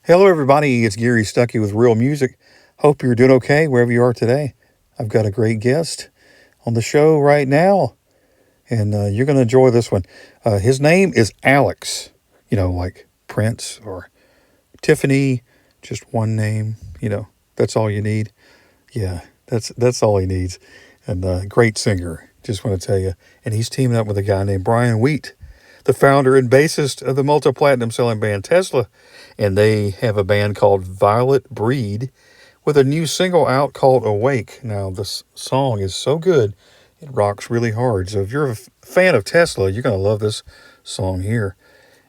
Hello, everybody. It's Gary Stuckey with Real Music. Hope you're doing okay wherever you are today. I've got a great guest on the show right now, and you're going to enjoy this one. His name is AleX, like Prince or Tiffany, just one name. That's all you need. Yeah, that's all he needs. And great singer, just want to tell you. And he's teaming up with a guy named Brian Wheat, the founder and bassist of the multi-platinum selling band Tesla. And they have a band called Violet Breed with a new single out called Awake. Now, this song is so good, it rocks really hard. So if you're a fan of Tesla, you're going to love this song here.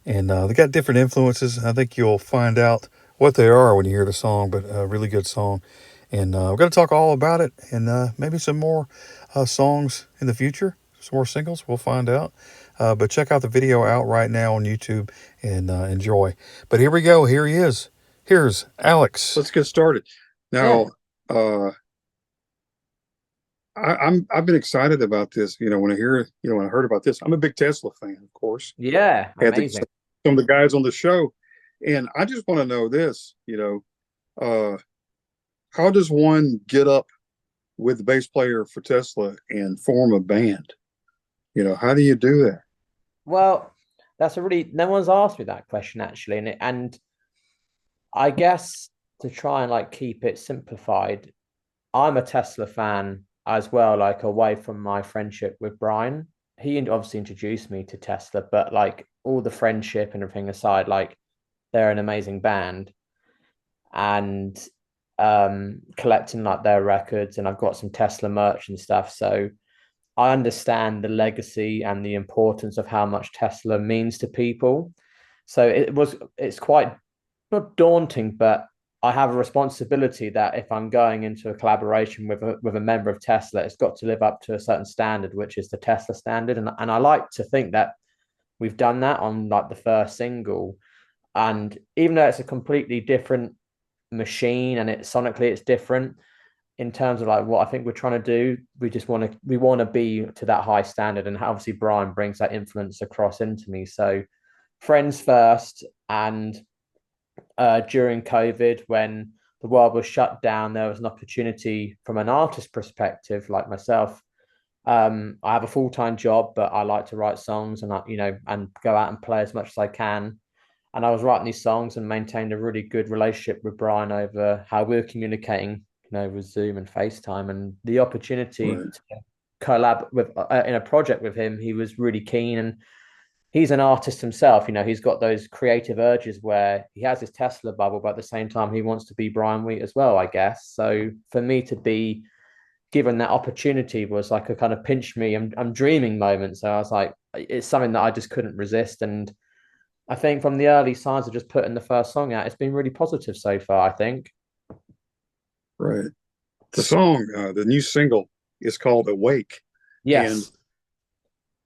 And they got different influences. I think you'll find out what they are when you hear the song, but a really good song. And we're going to talk all about it and maybe some more songs in the future, some more singles. We'll find out. But check out the video out right now on YouTube and enjoy. But here we go. Here he is. Here's AleX. Let's get started. Yeah, Now, uh, I've been excited about this. When I heard about this, I'm a big Tesla fan, of course. yeah, Had amazing. some of the guys on the show, and I just want to know this. How does one get up with the bass player for Tesla and form a band? How do you do that? Well, that's a really no one's asked me that question actually, and I guess to try and like keep it simplified, I'm a Tesla fan as well, like away from my friendship with Brian. He obviously introduced me to Tesla, but like all the friendship and everything aside, like they're an amazing band and collecting like their records, and I've got some Tesla merch and stuff. So I understand the legacy and the importance of how much Tesla means to people. So it's quite not daunting, but I have a responsibility that if I'm going into a collaboration with a member of Tesla, it's got to live up to a certain standard, which is the Tesla standard. And I like to think that we've done that on like the first single. And even though it's a completely different machine and sonically it's different, in terms of like what I think we're trying to do, we want to be to that high standard, and obviously Brian brings that influence across into me. So friends first, and during COVID when the world was shut down, there was an opportunity from an artist perspective, like myself. I have a full-time job, but I like to write songs and and go out and play as much as I can. And I was writing these songs and maintained a really good relationship with Brian over how we were communicating, with Zoom and FaceTime, and the opportunity Right. to collab with in a project with him. He was really keen, and he's an artist himself. He's got those creative urges where he has his Tesla bubble, but at the same time, he wants to be Brian Wheat as well, I guess. So for me to be given that opportunity was like a kind of pinch me, I'm dreaming moment. So I was like, it's something that I just couldn't resist. And I think from the early signs of just putting the first song out, it's been really positive so far, I think. Right. The new single is called Awake, and Yes.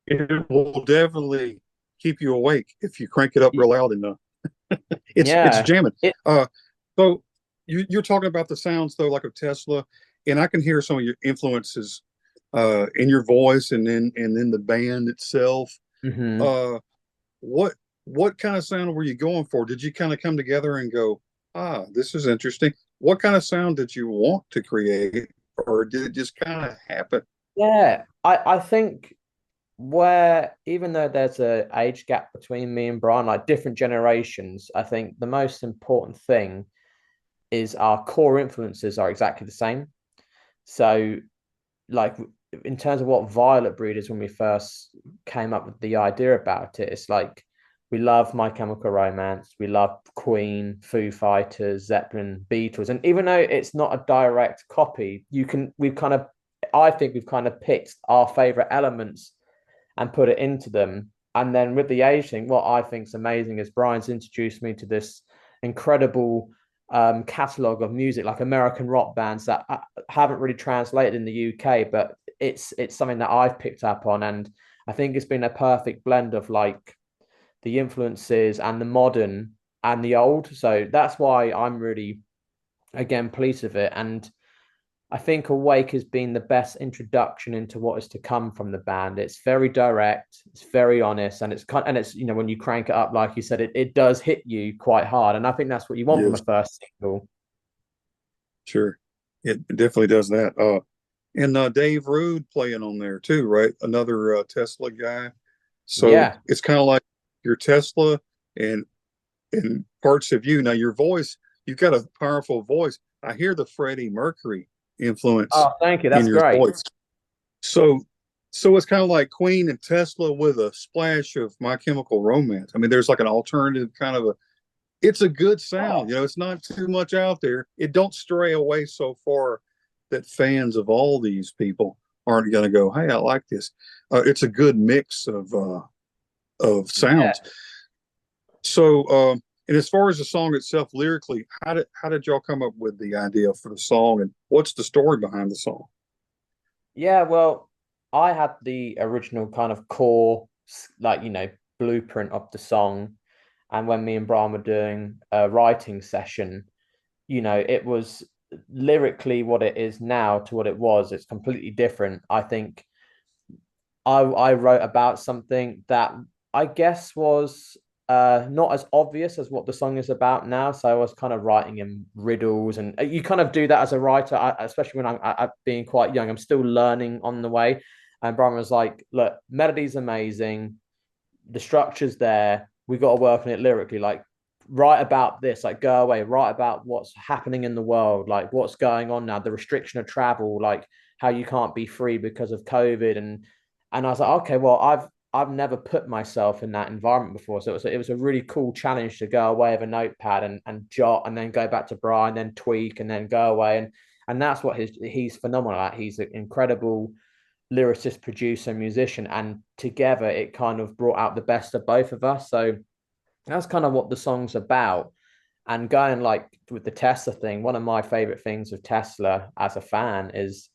it will definitely keep you awake if you crank it up real loud enough. It's Yeah. jamming. It Uh, so you're talking about the sounds though, like of Tesla, and I can hear some of your influences in your voice and in the band itself. mhm. Uh, what what kind of sound were you going for? Did you kind of come together and go, this is interesting? What kind of sound did you want to create, or did it just kind of happen? Yeah. I think where even though there's a age gap between me and Brian, like different generations, I think the most important thing is our core influences are exactly the same. So like in terms of what Violet Breed is when we first came up with the idea about it, it's like we love My Chemical Romance, we love Queen, Foo Fighters, Zeppelin, Beatles, and even though it's not a direct copy, we've kind of I think we've kind of picked our favorite elements and put it into them. And then with the age thing, what I think is amazing is Brian's introduced me to this incredible catalog of music, like American rock bands that haven't really translated in the UK, but it's something that I've picked up on, and I think it's been a perfect blend of like the influences and the modern and the old. So that's why I'm really again pleased with it. And I think Awake has been the best introduction into what is to come from the band. It's very direct, it's very honest, and it's when you crank it up, like you said, it does hit you quite hard. And I think that's what you want from a Yes, first single. sure. It definitely does that. And Dave Rude playing on there too, right? Another Tesla guy. So Yeah. it's kind of like your Tesla and parts of you. Now your voice, you've got a powerful voice. I hear the Freddie Mercury influence Oh, thank you. in That's your great. voice. So it's kind of like Queen and Tesla with a splash of My Chemical Romance. I mean, there's like an alternative kind of a it's a good sound. Oh, It's not too much out there. It don't stray away so far that fans of all these people aren't going to go, "Hey, I like this." It's a good mix of yeah. sounds. So, and as far as the song itself, lyrically, how did y'all come up with the idea for the song, and what's the story behind the song? Yeah, well, I had the original kind of core, blueprint of the song. And when me and Brian were doing a writing session, it was lyrically what it is now to what it was. It's completely different. I think I wrote about something that I guess was not as obvious as what the song is about now. So I was kind of writing in riddles, and you kind of do that as a writer, especially when I'm being quite young. I'm still learning on the way. And Brian was like, "Look, melody's amazing, the structure's there. We got to work on it lyrically. Like, write about this. Like, go away. Write about what's happening in the world. Like, what's going on now. The restriction of travel. Like, how you can't be free because of COVID." And I was like, okay, well, I've never put myself in that environment before, so it was a really cool challenge to go away with a notepad and jot, and then go back to Brian, then tweak, and then go away. And that's what he's phenomenal at. He's an incredible lyricist, producer, musician, and together it kind of brought out the best of both of us. So that's kind of what the song's about. And going like with the Tesla thing, one of my favorite things of Tesla as a fan is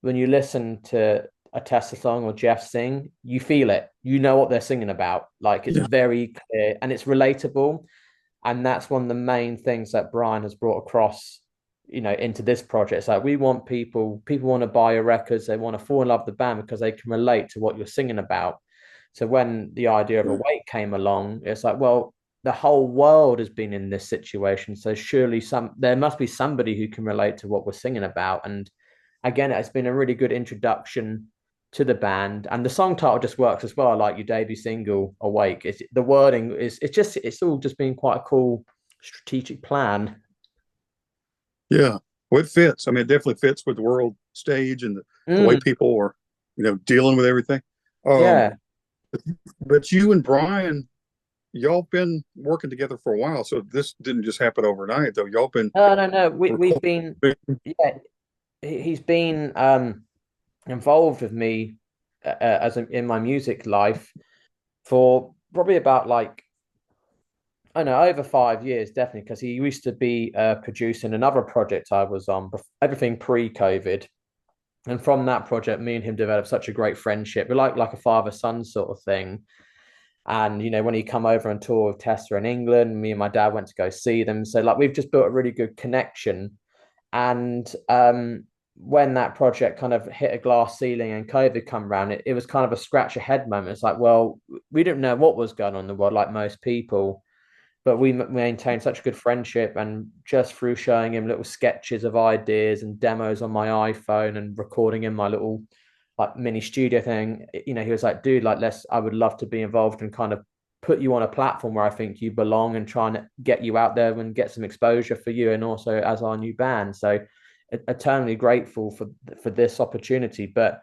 when you listen to a Tesla song or Jeff sing, you feel it. You know what they're singing about. Like it's Yeah, very clear and it's relatable. And that's one of the main things that Brian has brought across, into this project. It's like we want people want to buy your records, they want to fall in love with the band because they can relate to what you're singing about. So when the idea of right. Awake came along, it's like, well, the whole world has been in this situation. So surely there must be somebody who can relate to what we're singing about. And again, it's been a really good introduction to the band. And the song title just works as well, like your debut single, Awake. The wording it's all just been quite a cool strategic plan. Yeah. Well, it fits. I mean, it definitely fits with the world stage and the way Mm, people are, dealing with everything. Um, yeah. but you and Brian, y'all been working together for a while, so this didn't just happen overnight, though. Y'all been No, no, no. We've recording. been, yeah, he's been involved with me in my music life for probably about like I know over 5 years, definitely, because he used to be producing another project I was on, everything pre-COVID. And from that project, me and him developed such a great friendship. We're like a father-son sort of thing. And when he come over on tour with Tessa in England, me and my dad went to go see them. So like we've just built a really good connection. And when that project kind of hit a glass ceiling and COVID come around, it was kind of a scratch ahead moment. It's like, well, we didn't know what was going on in the world, like most people, but we maintained such a good friendship. And just through showing him little sketches of ideas and demos on my iPhone and recording in my little like mini studio thing, he was like, dude, like I would love to be involved and kind of put you on a platform where I think you belong and try and get you out there and get some exposure for you and also as our new band. So eternally grateful for this opportunity. But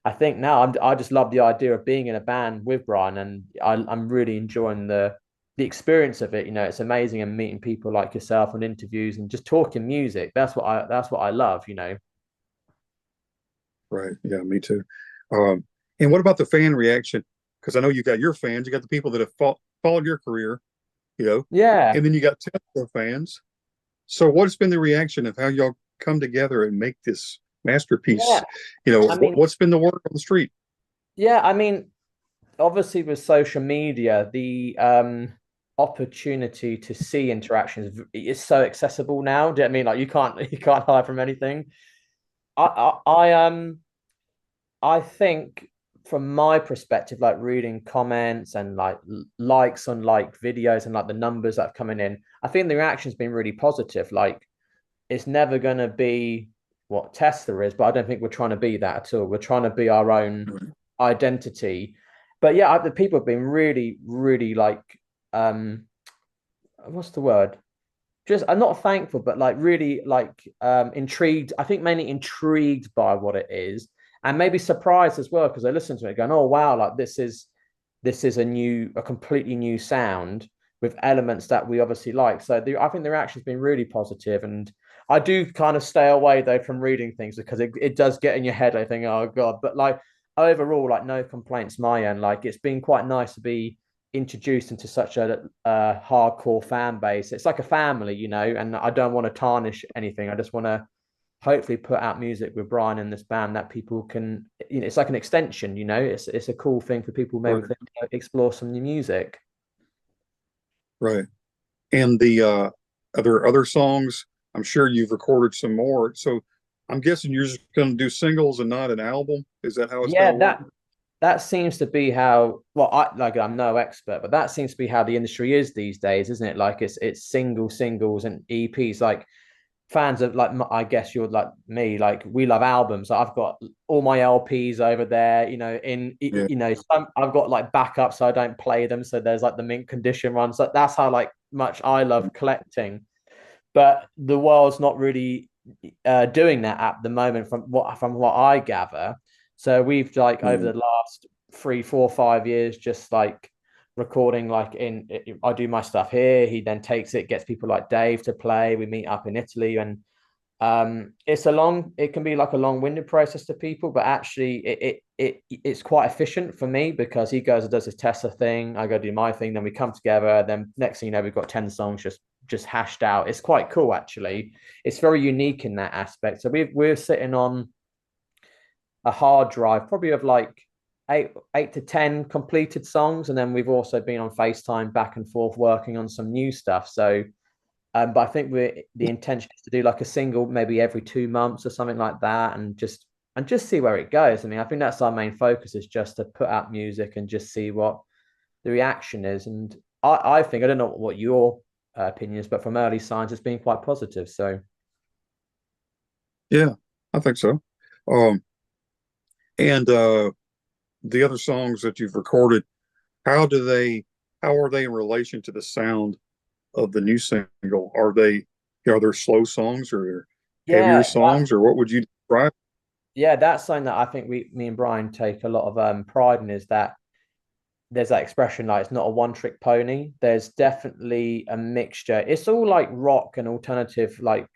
I think now I just love the idea of being in a band with Brian, and I'm really enjoying the experience of it. It's amazing, and meeting people like yourself on interviews and just talking music. That's what I love. Right. Yeah, me too. Um, and what about the fan reaction? Because I know you got your fans, you got the people that have followed your career, you know, Yeah, and then you got Tesla fans. So what's been the reaction of how y'all come together and make this masterpiece? yeah. I mean, What's been the word on the street? yeah. I mean, obviously with social media, the opportunity to see interactions is so accessible now. Do you know what I mean? Like you can't you can't hide from anything. I think from my perspective, like reading comments and like likes on like videos and like the numbers that are coming in, I think the reaction's been really positive. Like it's never gonna be what Tesla is, but I don't think we're trying to be that at all. We're trying to be our own Right. identity. But yeah, the people have been really, really like um what's the word? Just I'm not thankful, but like really like intrigued. I think mainly intrigued by what it is, and maybe surprised as well because I listen to it going, oh wow, like this is a completely new sound with elements that we obviously like. So I think the reaction's been really positive, and I do kind of stay away though from reading things because it does get in your head. I think, oh god, but like overall, like no complaints my end. Like it's been quite nice to be introduced into such a hardcore fan base. It's like a family, and I don't want to tarnish anything. I just want to hopefully put out music with Brian and this band that people can, it's like an extension, it's a cool thing for people maybe Right. to explore some new music. Right. And the are there other songs? I'm sure you've recorded some more. So I'm guessing you're just going to do singles and not an album. Is that how it's going to Yeah, work? that seems to be how well I'm no expert, but that seems to be how the industry is these days, isn't it? Like it's singles and EPs. Like fans of like I guess you're like me, like we love albums. Like, I've got all my LPs over there, Yeah. I've got like backups so I don't play them. So there's like the mint condition ones. So that's how like much I love collecting. But the world's not really doing that at the moment from what I gather. So we've like over Yeah. the last 3, 4, 5 years just like recording like I do my stuff here. He then takes it, gets people like Dave to play. We meet up in Italy and it can be like a long-winded process to people, but actually it's quite efficient for me because he goes and does his Tesla thing, I go do my thing, then we come together, then next thing you know, we've got 10 songs just hashed out. It's quite cool actually. It's very unique in that aspect. So we're sitting on a hard drive, probably of like eight to 10 completed songs, and then we've also been on FaceTime back and forth working on some new stuff. So but I think the intention is to do like a single maybe every 2 months or something like that, and just see where it goes. I mean, I think that's our main focus is just to put out music and just see what the reaction is. And I think I don't know what your opinion is, but from early signs, it's been quite positive. So Yeah, I think so. Um, and the other songs that you've recorded, how do they, how are they in relation to the sound of the new single? Are there slow songs or heavier yeah, songs, or what would you describe? that's something that I think me and Brian take a lot of pride in is that there's that expression like it's not a one trick pony. There's definitely a mixture. It's all like rock and alternative like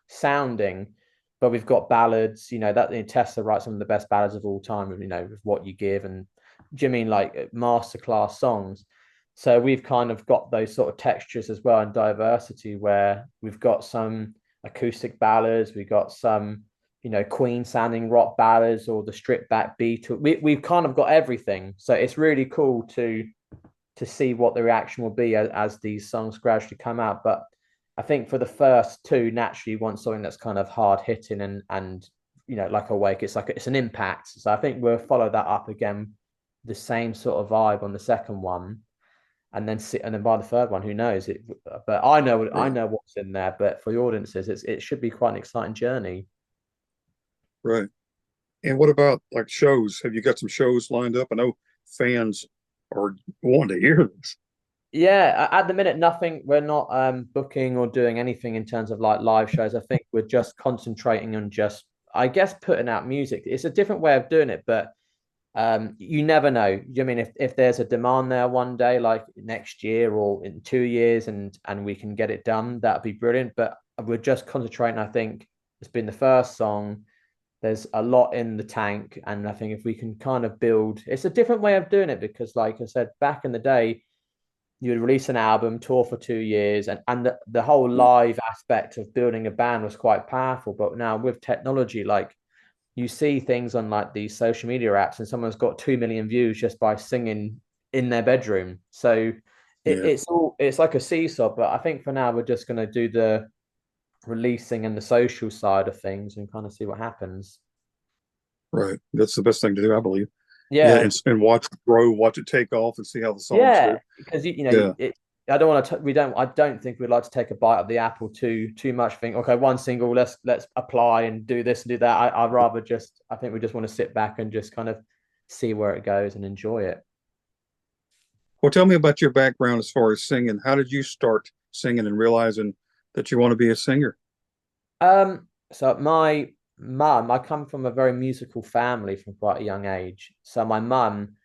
sounding, but we've got ballads, that Tessa writes some of the best ballads of all time, with What You Give and do you mean like masterclass songs? So we've kind of got those sort of textures as well and diversity where we've got some acoustic ballads, we've got some Queen sounding rock ballads or the stripped back beat. We've kind of got everything. So it's really cool to see what the reaction will be as these songs gradually come out. But I think for the first two, naturally, you want something that's kind of hard hitting and like Awake. It's an impact. So I think we'll follow that up again, the same sort of vibe on the second one, and then by the third one, who knows? But I Right, know what's in there. But for the audiences, it should be quite an exciting journey. right. And what about like shows? Have you got some shows lined up? I know fans are wanting to hear this. Yeah, at the minute, nothing. We're not booking or doing anything in terms of like live shows. I think we're just concentrating on just, I guess, putting out music. It's a different way of doing it, but you never know. I mean, if there's a demand there one day, like next year or in 2 years, and we can get it done, that'd be brilliant. But we're just concentrating. I think it's been the first song. There's a lot in the tank, and I think if we can kind of build, it's a different way of doing it because, like I said, back in the day you would release an album, tour for 2 years, and the whole live aspect of building a band was quite powerful. But now with technology, like you see things on like these social media apps, and someone's got 2 million views just by singing in their bedroom. So Yeah, it's like a seesaw. But I think for now we're just gonna do releasing and the social side of things and kind of see what happens. Right. That's the best thing to do, I believe. Yeah, Yeah, and watch it grow, watch it take off, and see how the songs yeah, do. because Yeah. it. I don't want to. We don't. I don't think we'd like to take a bite of the apple too much. Think, okay, one single. Let's apply and do this and do that. I'd rather just. I think we just want to sit back and just kind of see where it goes and enjoy it. Well, tell me about your background as far as singing. How did you start singing and realizing that you want to be a singer? So my mum, I come from a very musical family from quite a young age. So my mum,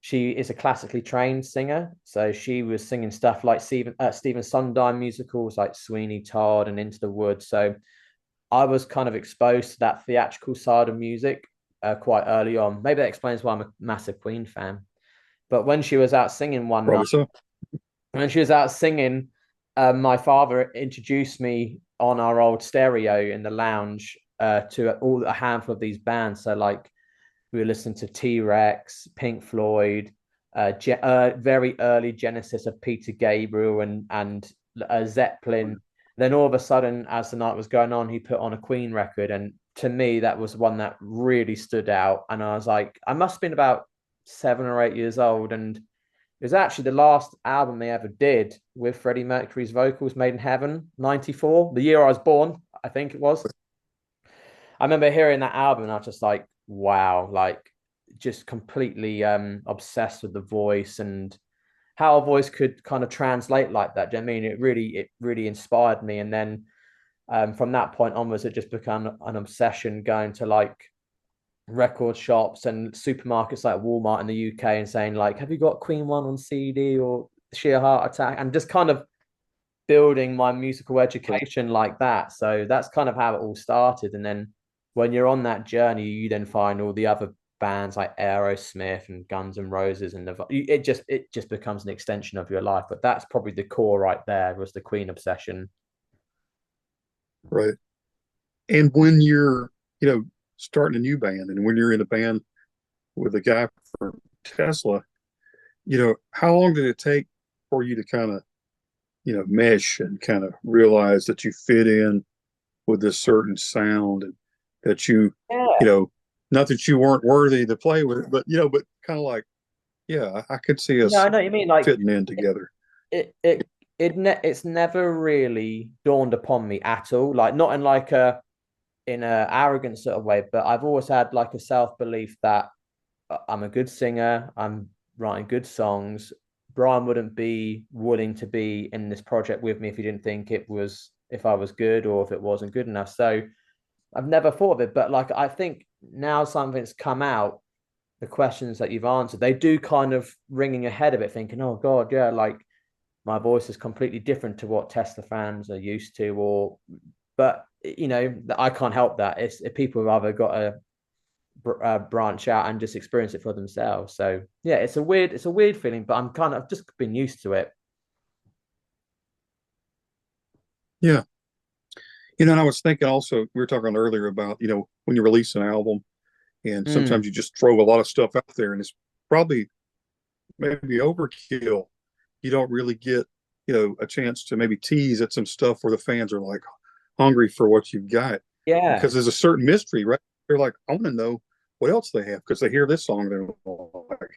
she is a classically trained singer. So she was singing stuff like Stephen Sondheim musicals like Sweeney Todd and Into the Woods. So I was kind of exposed to that theatrical side of music quite early on. Maybe that explains why I'm a massive Queen fan. But when she was out singing one night, Probably so. when she was out singing, my father introduced me on our old stereo in the lounge to all a handful of these bands. So like we were listening to T-Rex, Pink Floyd, very early Genesis of Peter Gabriel and Zeppelin. Then all of a sudden, as the night was going on, he put on a Queen record, and to me, that was one that really stood out. And I was like, I must have been about 7 or 8 years old, and it was actually the last album they ever did with Freddie Mercury's vocals, Made in Heaven, '94, the year I was born, I think it was. I remember hearing that album and I was just like, wow, like just completely obsessed with the voice and how a voice could kind of translate like that. Do you know what I mean? It really inspired me. And then from that point onwards, it just became an obsession going to like record shops and supermarkets like Walmart in the UK and saying like, have you got Queen One on CD or Sheer Heart Attack? And just kind of building my musical education like that. So that's kind of how it all started. And then when you're on that journey, you then find all the other bands like Aerosmith and Guns and Roses, and it just becomes an extension of your life. But that's probably the core right there was the Queen obsession. Right. And when you're, you know, starting a new band and when you're in a band with a guy from Tesla, how long did it take for you to kind of, mesh and kind of realize that you fit in with this certain sound and that you Yeah. know, not that you weren't worthy to play with, but kind of like, yeah, I could see No, us I know what you mean. Like fitting in it, together. it's never really dawned upon me at all. Like not in like a arrogant sort of way, but I've always had like a self belief that I'm a good singer. I'm writing good songs. Brian wouldn't be willing to be in this project with me if he didn't think if I was good or if it wasn't good enough. So I've never thought of it, but like I think now something's come out, the questions that you've answered, they do kind of ringing ahead of it, thinking, oh God, yeah, like my voice is completely different to what Tesla fans are used to, or but I can't help that. It's if people have either got to branch out and just experience it for themselves. So yeah, it's a weird feeling, but I'm kind of just been used to it. Yeah. And I was thinking also, we were talking earlier about, when you release an album and Mm, sometimes you just throw a lot of stuff out there and it's probably maybe overkill. You don't really get, a chance to maybe tease at some stuff where the fans are like hungry for what you've got yeah, because there's a certain mystery, right? They're like, I want to know what else they have because they hear this song. They're like,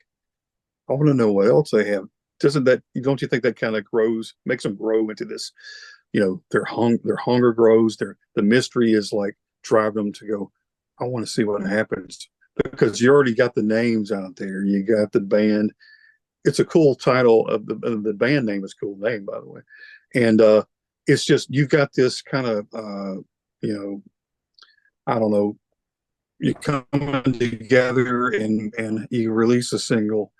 I want to know what else they have. Don't you think that kind of makes them grow into this, their hunger grows, the mystery is like driving them to go, I want to see what happens because you already got the names out there. You got the band. It's a cool title of the band name is a cool name, by the way. And it's just, you've got this kind of, you know, I don't know, you come together and you release a single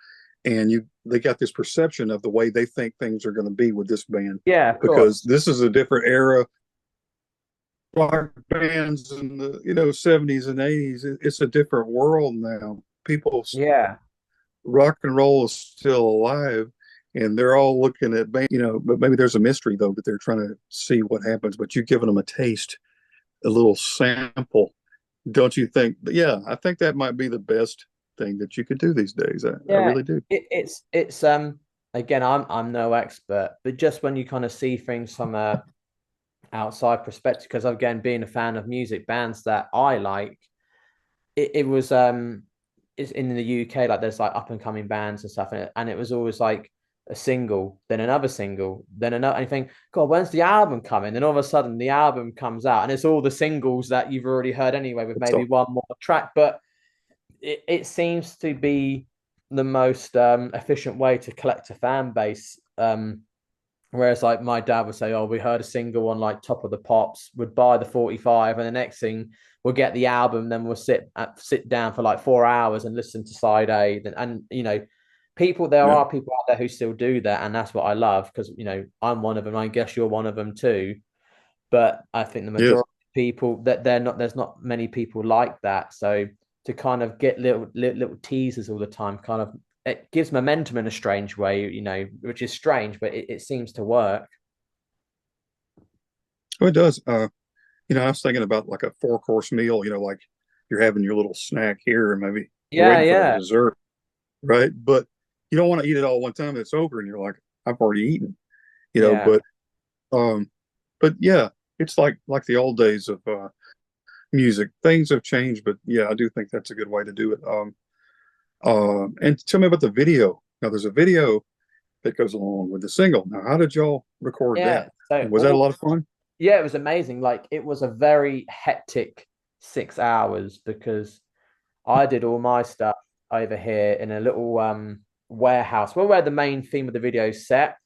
and they got this perception of the way they think things are going to be with this band yeah, of because course, this is a different era. Rock bands in the 70s and 80s, it's a different world now. People, yeah, rock and roll is still alive and they're all looking at but maybe there's a mystery though that they're trying to see what happens, but you've given them a taste, a little sample. Don't you think? Yeah, I think that might be the best thing that you could do these days. I yeah. really do. It's again, I'm no expert, but just when you kind of see things from a outside perspective, because again, being a fan of music bands that I like, it was it's in the UK, like there's like up and coming bands and stuff, and it was always like a single, then another single, then another. And you think, God, when's the album coming? Then all of a sudden the album comes out, and it's all the singles that you've already heard anyway, with So maybe one more track. But it seems to be the most efficient way to collect a fan base. Whereas like my dad would say, "Oh, we heard a single on like Top of the Pops," would buy the 45, and the next thing we'll get the album, then we'll sit down for like 4 hours and listen to side A. And you know, there yeah, are people out there who still do that, and that's what I love, because you know I'm one of them. I guess you're one of them too. But I think the yes, majority of people, that they're not, there's not many people like that. So to kind of get little teasers all the time, kind of, it gives momentum in a strange way, you know, which is strange, but it seems to work. oh, it does. I was thinking about like a four-course meal. Like you're having your little snack here, and maybe you're Yeah, waiting for that yeah, dessert, right? But you don't want to eat it all one time. It's over, and you're like, I've already eaten. You know, yeah. but um, but yeah, it's like the old days of music. Things have changed, but yeah, I do think that's a good way to do it. And tell me about the video. Now, there's a video that goes along with the single. Now, how did y'all record Yeah. that? So And was that a all lot of fun? Yeah, it was amazing. Like it was a very hectic 6 hours, because I did all my stuff over here in a little warehouse, where the main theme of the video is set.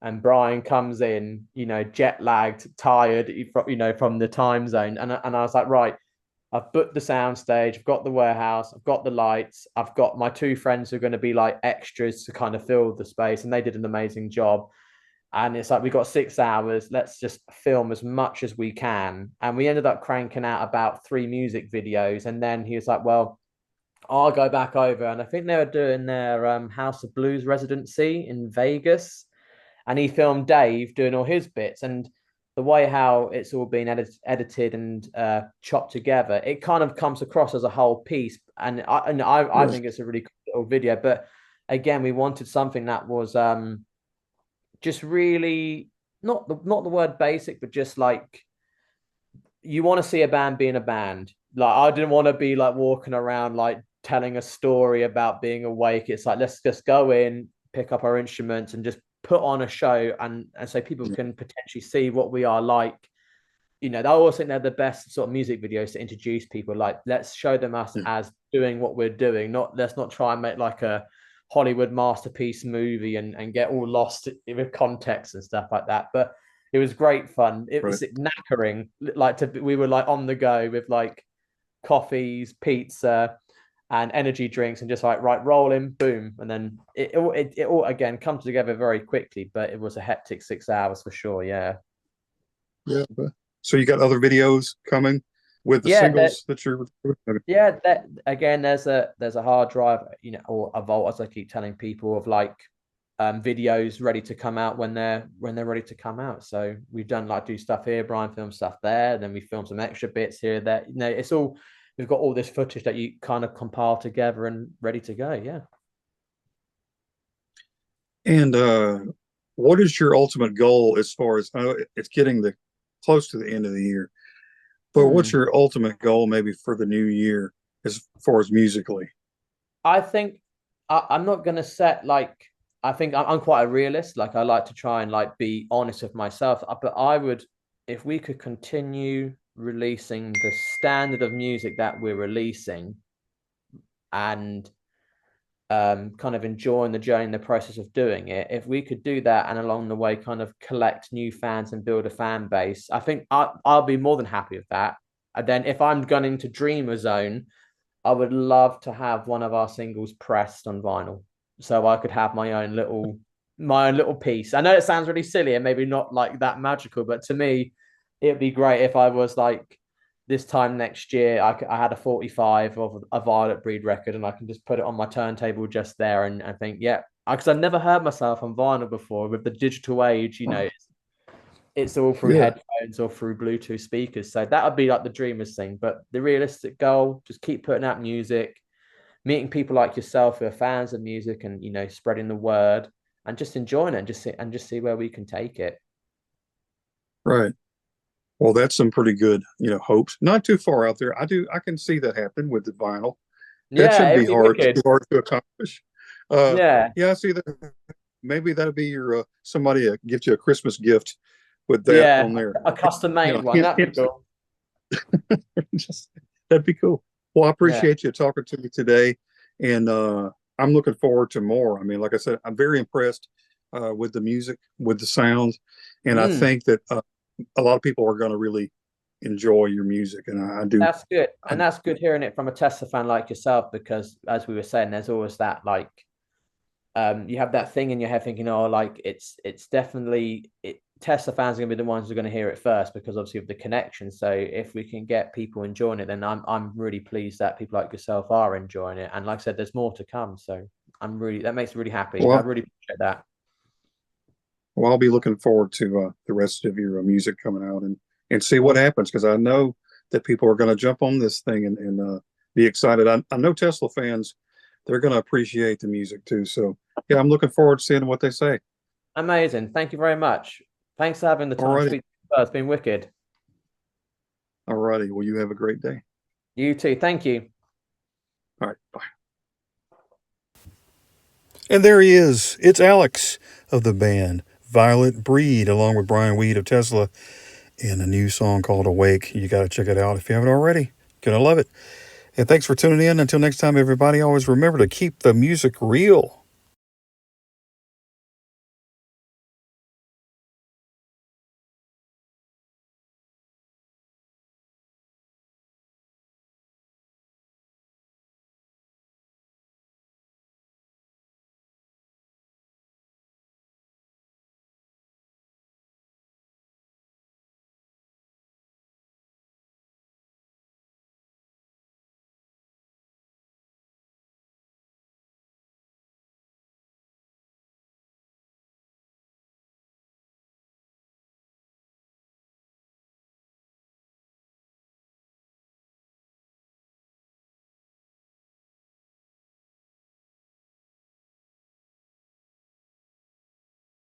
And Brian comes in, you know, jet lagged, tired, you know, from the time zone. And I was like, right, I've booked the sound stage, I've got the warehouse, I've got the lights, I've got my two friends who are going to be like extras to kind of fill the space, and they did an amazing job. And it's like, we got 6 hours, let's just film as much as we can. And we ended up cranking out about 3 music videos. And then he was like, well, I'll go back over. And I think they were doing their House of Blues residency in Vegas. And he filmed Dave doing all his bits. And the way how it's all been edited and chopped together, it kind of comes across as a whole piece. And I Yes. think it's a really cool little video. But again, we wanted something that was just really, not the word basic, but just like, you want to see a band being a band. Like I didn't want to be like walking around like telling a story about being awake. It's like, let's just go in, pick up our instruments, and just put on a show, and so people can potentially see what we are like. You know, I always think they're the best sort of music videos to introduce people. Like, let's show them us Yeah. as doing what we're doing. Not Let's not try and make like a Hollywood masterpiece movie and get all lost with context and stuff like that. But it was great fun. It Right. was knackering. We were like on the go with like coffees, pizza, and energy drinks, and just like, right, rolling, boom, and then it all again comes together very quickly. But it was a hectic 6 hours for sure. Yeah. Yeah. So you got other videos coming with the Yeah, singles that you're recording? yeah, that again, there's a hard drive, you know, or a vault, as I keep telling people, of like videos ready to come out when they're ready to come out. So we've done like do stuff here, Brian filmed stuff there, then we filmed some extra bits here, there. You know, it's all, we've got all this footage that you kind of compile together and ready to go. Yeah. And what is your ultimate goal as far as I know it's getting the close to the end of the year, but what's Hmm. your ultimate goal maybe for the new year as far as musically? I think I'm not gonna set like, I think I'm quite a realist. Like I like to try and like be honest with myself. But I would, if we could continue releasing the standard of music that we're releasing, and kind of enjoying the journey and the process of doing it. If we could do that, and along the way kind of collect new fans and build a fan base, I think I'll be more than happy with that. And then if I'm going to Dreamer Zone, I would love to have one of our singles pressed on vinyl, so I could have my own little piece. I know it sounds really silly and maybe not like that magical, but to me, it'd be great if I was like, this time next year, I had a 45 of a Violet Breed record, and I can just put it on my turntable just there, and I think, yeah, because I've never heard myself on vinyl before. With the digital age, you know, it's all through Yeah, headphones or through Bluetooth speakers. So that would be like the dreamers thing. But the realistic goal, just keep putting out music, meeting people like yourself who are fans of music, and you know, spreading the word, and just enjoying it, and just see where we can take it. right. Well, that's some pretty good, hopes. Not too far out there. I can see that happen with the vinyl. That Yeah, shouldn't it'd be be hard, too wicked. hard to accomplish. Uh, Yeah, yeah, I see that. Maybe that'll be your somebody gift you a Christmas gift with that yeah, on there. a custom made one. Hint, That'd be hint, cool. just, that'd be cool. Well, I Yeah. appreciate you talking to me today, and I'm looking forward to more. I mean, like I said, I'm very impressed with the music, with the sounds, and I Mm. think that a lot of people are going to really enjoy your music, and I do. That's good. I, And that's good hearing it from a Tesla fan like yourself, because as we were saying, there's always that like you have that thing in your head thinking, oh, like it's definitely Tesla fans are gonna be the ones who are gonna hear it first because obviously of the connection. So if we can get people enjoying it, then I'm really pleased that people like yourself are enjoying it. And like I said, there's more to come. So that makes me really happy. I well, really appreciate that. I'll be looking forward to the rest of your music coming out and see what Awesome. happens because I know that people are going to jump on this thing and be excited. I know Tesla fans, they're going to appreciate the music too. So yeah, I'm looking forward to seeing what they say. Amazing. Thank you very much. Thanks for having the All time to righty. speak. It's been wicked. All righty. Well, you have a great day. You too. Thank you. All right. Bye. And there he is. It's Alex of the band Violet Breed, along with Brian Weed of Tesla, in a new song called Awake. You got to check it out if you haven't already. Gonna love it. And thanks for tuning in. Until next time, everybody, always remember to keep the music real.